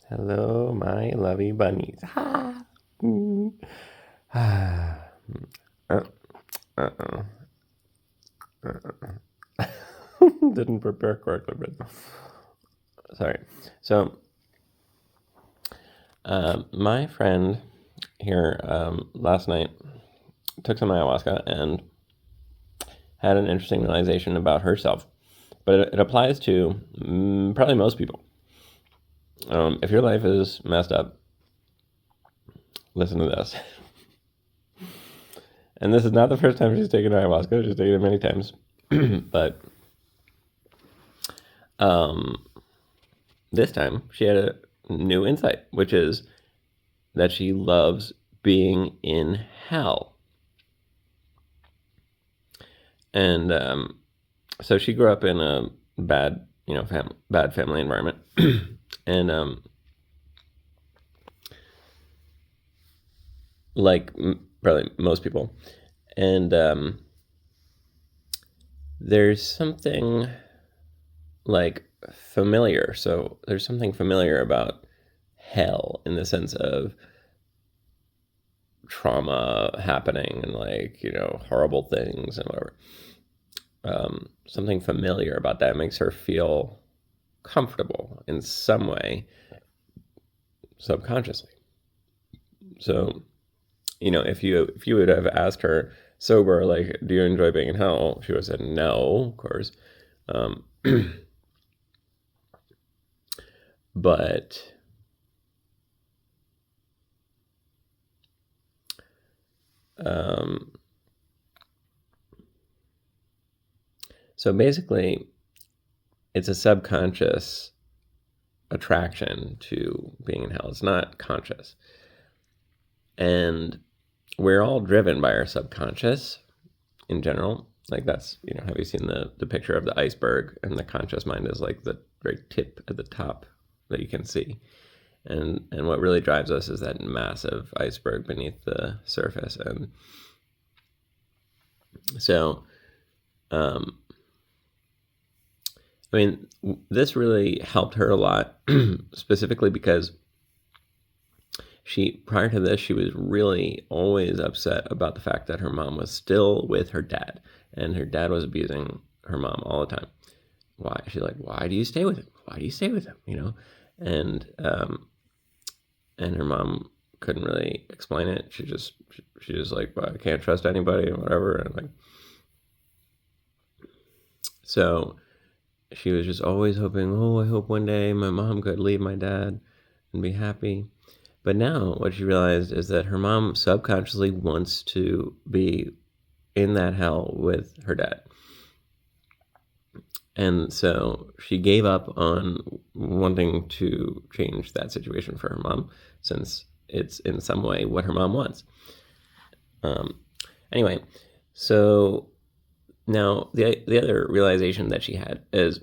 Hello, my lovey bunnies. Ha! Mm. Ah. Uh, uh-oh. Didn't prepare correctly, but sorry. So, my friend here last night took some ayahuasca and had an interesting realization about herself. But it applies to probably most people. If your life is messed up, listen to this. And this is not the first time she's taken ayahuasca. She's taken it many times. But this time she had a new insight, which is that she loves being in hell. And so she grew up in a bad, bad family environment, and like probably most people, and there's something like familiar. So there's something familiar about hell in the sense of trauma happening and horrible things and whatever. Something familiar about that makes her feel comfortable in some way subconsciously. So, if you would have asked her sober, like, do you enjoy being in hell? She would have said no, of course. Um, but so basically, it's a subconscious attraction to being in hell. It's not conscious. And we're all driven by our subconscious in general. Like that's, have you seen the picture of the iceberg, and the conscious mind is like the very tip at the top that you can see. And what really drives us is that massive iceberg beneath the surface. And so, this really helped her a lot, specifically because prior to this, she was really always upset about the fact that her mom was still with her dad, and her dad was abusing her mom all the time. Why? She's like, why do you stay with him? Why do you stay with him? And her mom couldn't really explain it. She just like, well, I can't trust anybody and whatever. And so she was just always hoping, oh, I hope one day my mom could leave my dad and be happy. But now what she realized is that her mom subconsciously wants to be in that hell with her dad. And so she gave up on wanting to change that situation for her mom, since it's in some way what her mom wants. Anyway, so now the other realization that she had is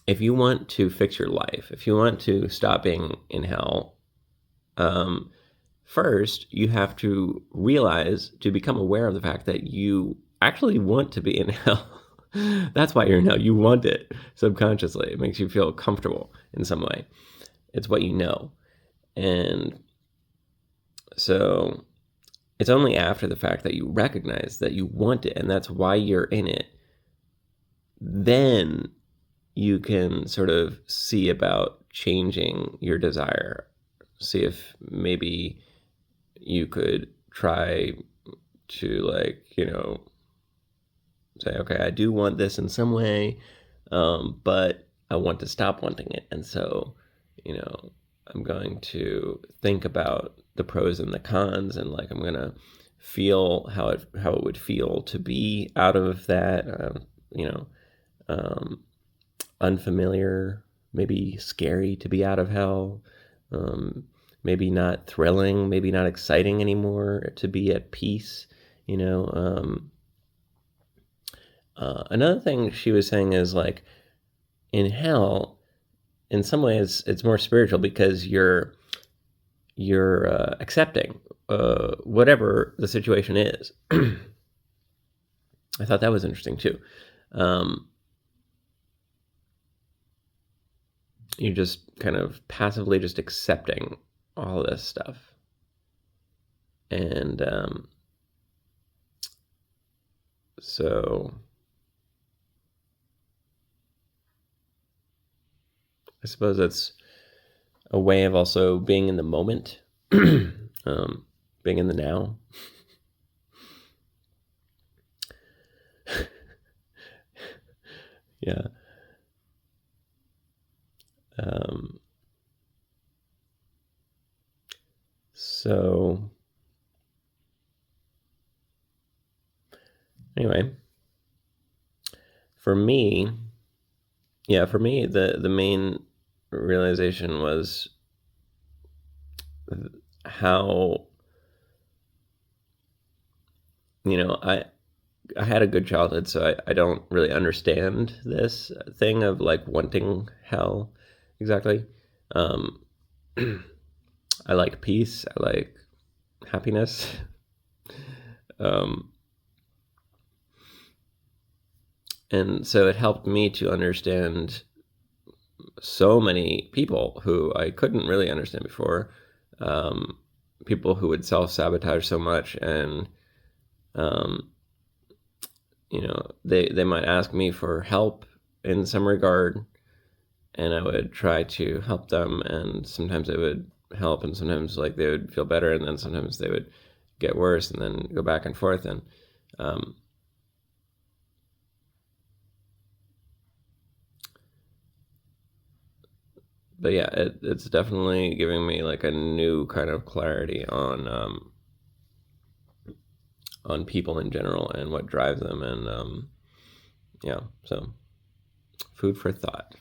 if you want to fix your life, if you want to stop being in hell, first you have to become aware of the fact that you actually want to be in hell. That's why you're in hell. You want it subconsciously. It makes you feel comfortable in some way. It's what you know. And so it's only after the fact that you recognize that you want it and that's why you're in it, then you can sort of see about changing your desire. See if maybe you could try to say, okay, I do want this in some way, but I want to stop wanting it. And so, I'm going to think about the pros and the cons, and I'm going to feel how it would feel to be out of that, unfamiliar, maybe scary to be out of hell, maybe not thrilling, maybe not exciting anymore to be at peace, another thing she was saying is in hell, in some ways, it's more spiritual because you're accepting whatever the situation is. I thought that was interesting too. you're just kind of passively just accepting all this stuff. And so I suppose that's a way of also being in the moment, being in the now. Yeah. Um, so anyway, for me, the main realization was how, I had a good childhood, so I don't really understand this thing of like wanting hell exactly. Um, I like peace. I like happiness. Um, and so it helped me to understand so many people who I couldn't really understand before. Um, People who would self sabotage so much, and um, they might ask me for help in some regard, and I would try to help them, and sometimes it would help, and sometimes like they would feel better, and then sometimes they would get worse, and then go back and forth, and um, but yeah, it's definitely giving me like a new kind of clarity on people in general and what drives them, and yeah, so food for thought.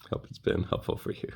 Hope it's been helpful for you.